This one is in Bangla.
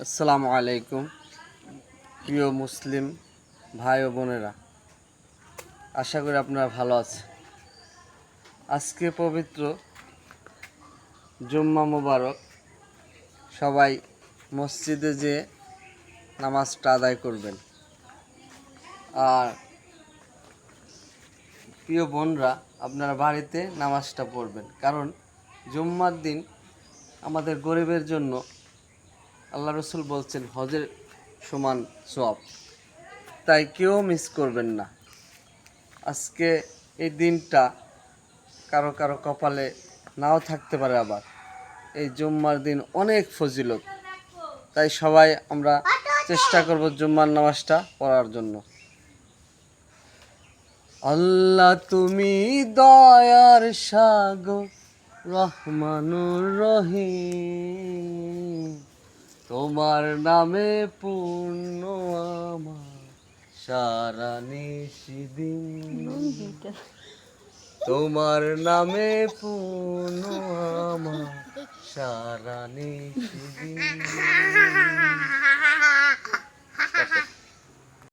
আসসালামু আলাইকুম প্রিয় মুসলিম ভাই ও বোনেরা, আশা করি আপনারা ভালো আছেন। আজকে পবিত্র জুম্মা মোবারক। সবাই মসজিদে যেয়ে নামাজটা আদায় করবেন। আর প্রিয় বোনরা, আপনারা বাড়িতে নামাজটা পড়বেন, কারণ জুম্মার দিন আমাদের গরিবের জন্য আল্লাহ রসুল বলছেন হজের সমান সওয়াব। তাই কেউ মিস করবেন না। আজকে এই দিনটা কারো কারো কপালে নাও থাকতে পারে, আবার এই জুম্মার দিন অনেক ফজিলত। তাই সবাই আমরা চেষ্টা করব জুম্মার নামাজটা পড়ার জন্য। আল্লাহ তুমি দয়ার সাগর, রহমানুর রহিম, তোমার নামে পূর্ণ আমার সারা নিশিদিন, তোমার নামে পূর্ণ আমার সারা নিশিদিন।